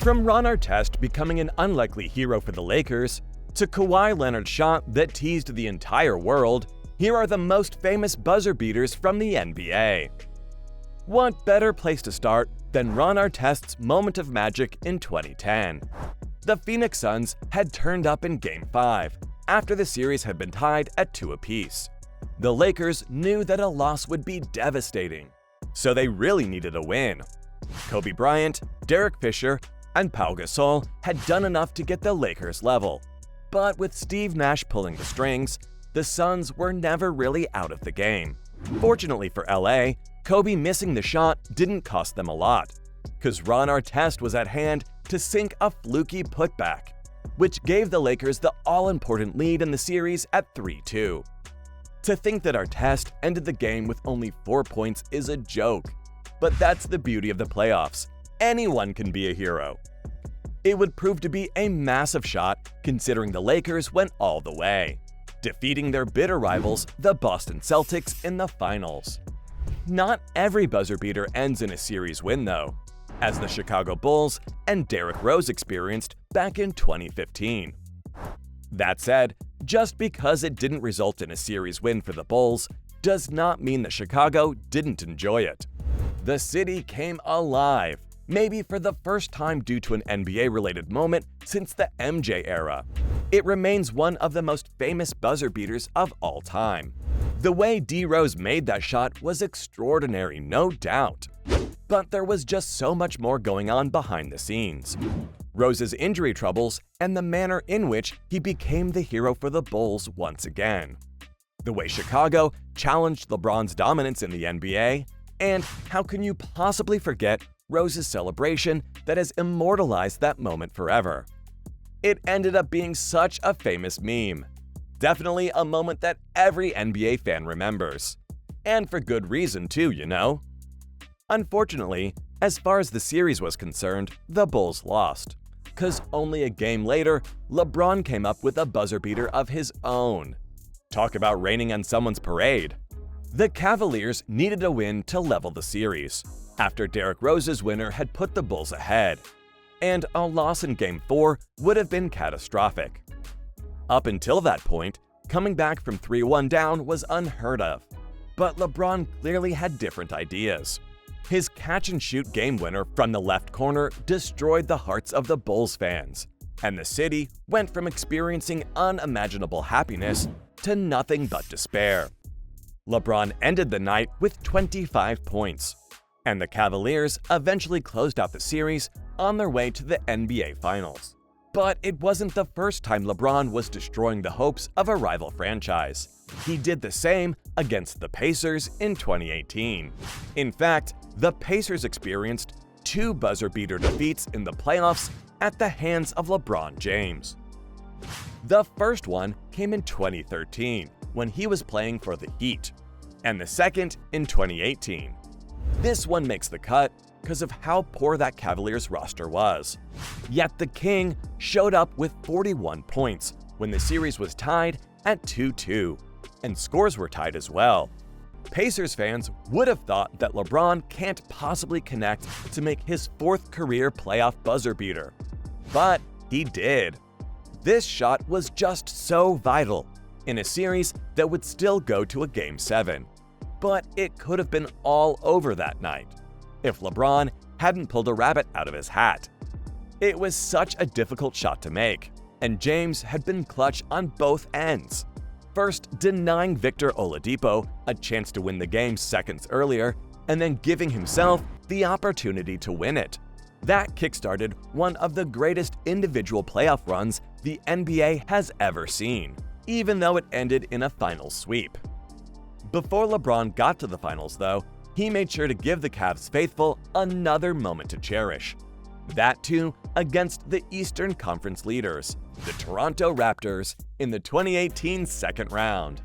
From Ron Artest becoming an unlikely hero for the Lakers, to Kawhi Leonard's shot that teased the entire world, here are the most famous buzzer beaters from the NBA. What better place to start than Ron Artest's moment of magic in 2010? The Phoenix Suns had turned up in Game 5, after the series had been tied at 2 apiece. The Lakers knew that a loss would be devastating, so they really needed a win. Kobe Bryant, Derek Fisher, and Pau Gasol had done enough to get the Lakers level. But with Steve Nash pulling the strings, the Suns were never really out of the game. Fortunately for LA, Kobe missing the shot didn't cost them a lot, because Ron Artest was at hand to sink a fluky putback, which gave the Lakers the all-important lead in the series at 3-2. To think that Artest ended the game with only 4 points is a joke, but that's the beauty of the playoffs. Anyone can be a hero. It would prove to be a massive shot considering the Lakers went all the way, defeating their bitter rivals, the Boston Celtics, in the finals. Not every buzzer beater ends in a series win though, as the Chicago Bulls and Derrick Rose experienced back in 2015. That said, just because it didn't result in a series win for the Bulls does not mean that Chicago didn't enjoy it. The city came alive, maybe for the first time due to an NBA-related moment since the MJ era. It remains one of the most famous buzzer beaters of all time. The way D. Rose made that shot was extraordinary, no doubt. But there was just so much more going on behind the scenes. Rose's injury troubles and the manner in which he became the hero for the Bulls once again. The way Chicago challenged LeBron's dominance in the NBA, and how can you possibly forget Rose's celebration that has immortalized that moment forever? It ended up being such a famous meme. Definitely a moment that every NBA fan remembers. And for good reason too, you know? Unfortunately, as far as the series was concerned, the Bulls lost. 'Cause only a game later, LeBron came up with a buzzer beater of his own. Talk about raining on someone's parade. The Cavaliers needed a win to level the series, after Derrick Rose's winner had put the Bulls ahead, and a loss in Game 4 would have been catastrophic. Up until that point, coming back from 3-1 down was unheard of, but LeBron clearly had different ideas. His catch-and-shoot game winner from the left corner destroyed the hearts of the Bulls fans, and the city went from experiencing unimaginable happiness to nothing but despair. LeBron ended the night with 25 points, and the Cavaliers eventually closed out the series on their way to the NBA Finals. But it wasn't the first time LeBron was destroying the hopes of a rival franchise. He did the same against the Pacers in 2018. In fact, the Pacers experienced 2 buzzer-beater defeats in the playoffs at the hands of LeBron James. The first one came in 2013, when he was playing for the Heat, and the second in 2018. This one makes the cut because of how poor that Cavaliers roster was. Yet the King showed up with 41 points when the series was tied at 2-2, and scores were tied as well. Pacers fans would have thought that LeBron can't possibly connect to make his 4th career playoff buzzer beater, but he did. This shot was just so vital in a series that would still go to a Game 7, but it could have been all over that night if LeBron hadn't pulled a rabbit out of his hat. It was such a difficult shot to make, and James had been clutch on both ends. First, denying Victor Oladipo a chance to win the game seconds earlier, and then giving himself the opportunity to win it. That kickstarted one of the greatest individual playoff runs the NBA has ever seen, even though it ended in a finals sweep. Before LeBron got to the finals, though, he made sure to give the Cavs faithful another moment to cherish. That too against the Eastern Conference leaders, the Toronto Raptors, in the 2018 second round.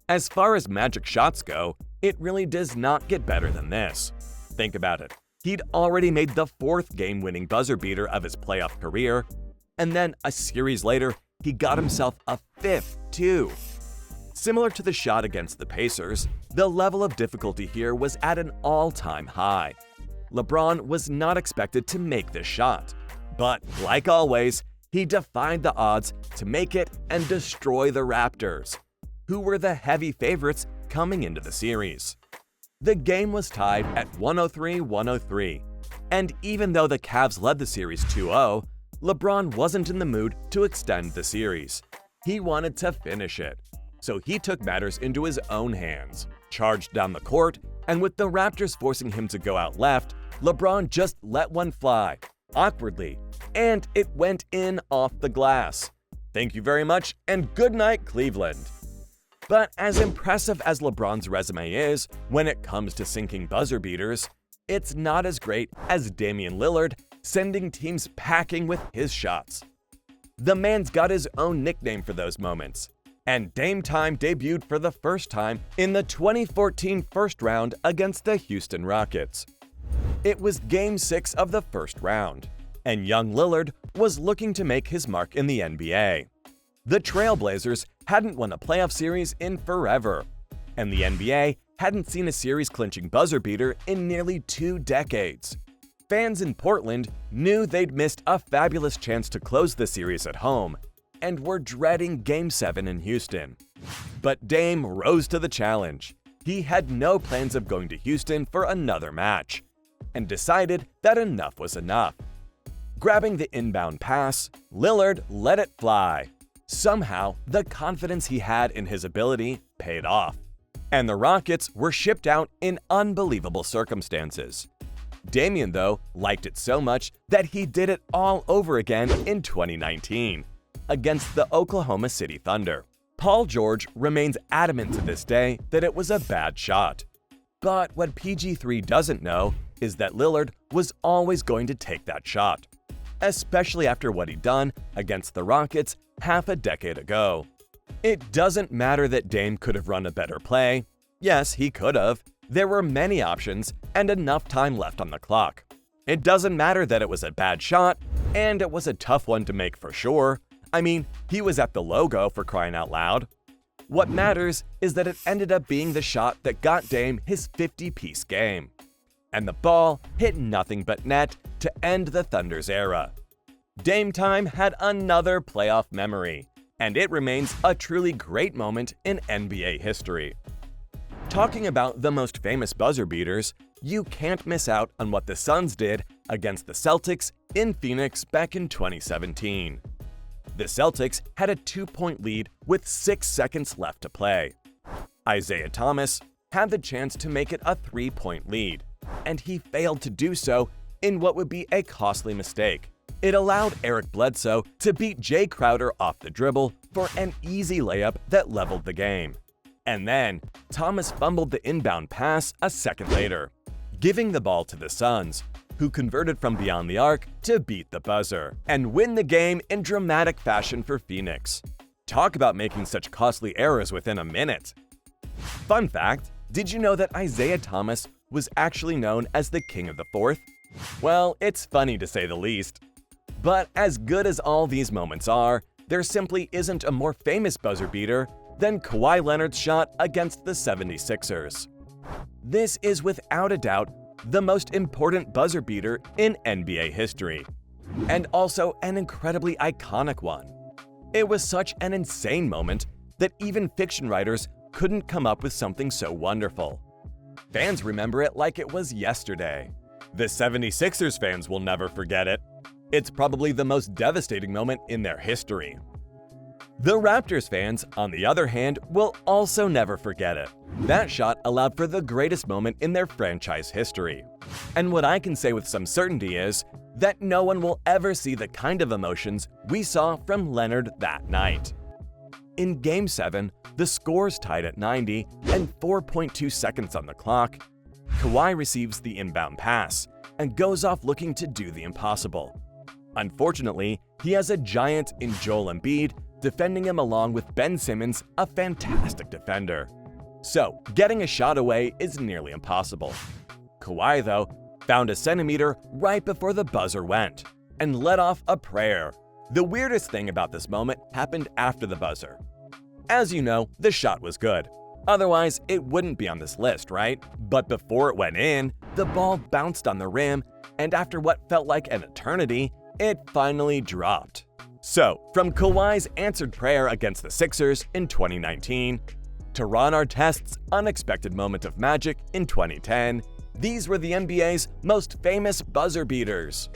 As far as magic shots go, it really does not get better than this. Think about it. He'd already made the 4th game-winning buzzer beater of his playoff career, and then a series later, he got himself a 5th too. Similar to the shot against the Pacers, the level of difficulty here was at an all-time high. LeBron was not expected to make this shot, But like always, he defied the odds to make it and destroy the Raptors, who were the heavy favorites coming into the series. The game was tied at 103-103, and even though the Cavs led the series 2-0, LeBron wasn't in the mood to extend the series. He wanted to finish it, so he took matters into his own hands, charged down the court, and with the Raptors forcing him to go out left, LeBron just let one fly, awkwardly, and it went in off the glass. Thank you very much, and good night, Cleveland. But as impressive as LeBron's resume is when it comes to sinking buzzer beaters, it's not as great as Damian Lillard sending teams packing with his shots. The man's got his own nickname for those moments, and Dame Time debuted for the first time in the 2014 first round against the Houston Rockets. It was Game 6 of the first round, and young Lillard was looking to make his mark in the NBA. The Trailblazers hadn't won a playoff series in forever, and the NBA hadn't seen a series-clinching buzzer beater in nearly 2 decades. Fans in Portland knew they'd missed a fabulous chance to close the series at home, and were dreading Game 7 in Houston. But Dame rose to the challenge. He had no plans of going to Houston for another match, and decided that enough was enough. Grabbing the inbound pass, Lillard let it fly. Somehow, the confidence he had in his ability paid off, and the Rockets were shipped out in unbelievable circumstances. Damian, though, liked it so much that he did it all over again in 2019 against the Oklahoma City Thunder. Paul George remains adamant to this day that it was a bad shot. But what PG3 doesn't know is that Lillard was always going to take that shot, especially after what he'd done against the Rockets half a decade ago. It doesn't matter that Dame could have run a better play. Yes, he could have. There were many options and enough time left on the clock. It doesn't matter that it was a bad shot, and it was a tough one to make for sure. I mean, he was at the logo, for crying out loud. What matters is that it ended up being the shot that got Dame his 50-piece game. And the ball hit nothing but net to end the Thunder's era. Dame Time had another playoff memory, and it remains a truly great moment in NBA history. Talking about the most famous buzzer beaters, you can't miss out on what the Suns did against the Celtics in Phoenix back in 2017. The Celtics had a 2-point lead with 6 seconds left to play. Isaiah Thomas had the chance to make it a 3-point lead, and he failed to do so in what would be a costly mistake. It allowed Eric Bledsoe to beat Jay Crowder off the dribble for an easy layup that leveled the game. And then, Thomas fumbled the inbound pass a second later, giving the ball to the Suns, who converted from beyond the arc to beat the buzzer and win the game in dramatic fashion for Phoenix. Talk about making such costly errors within a minute. Fun fact, did you know that Isaiah Thomas was actually known as the King of the Fourth? Well, it's funny to say the least. But as good as all these moments are, there simply isn't a more famous buzzer beater than Kawhi Leonard's shot against the 76ers. This is without a doubt the most important buzzer beater in NBA history, and also an incredibly iconic one. It was such an insane moment that even fiction writers couldn't come up with something so wonderful. Fans remember it like it was yesterday. The 76ers fans will never forget it. It's probably the most devastating moment in their history. The Raptors fans, on the other hand, will also never forget it. That shot allowed for the greatest moment in their franchise history. And what I can say with some certainty is that no one will ever see the kind of emotions we saw from Leonard that night. In Game 7, the score's tied at 90 and 4.2 seconds on the clock. Kawhi receives the inbound pass and goes off looking to do the impossible. Unfortunately, he has a giant in Joel Embiid defending him along with Ben Simmons, a fantastic defender. So, getting a shot away is nearly impossible. Kawhi, though, found a centimeter right before the buzzer went and let off a prayer. The weirdest thing about this moment happened after the buzzer. As you know, the shot was good. Otherwise, it wouldn't be on this list, right? But before it went in, the ball bounced on the rim, and after what felt like an eternity, it finally dropped. So, from Kawhi's answered prayer against the Sixers in 2019 to Ron Artest's unexpected moment of magic in 2010, these were the NBA's most famous buzzer beaters.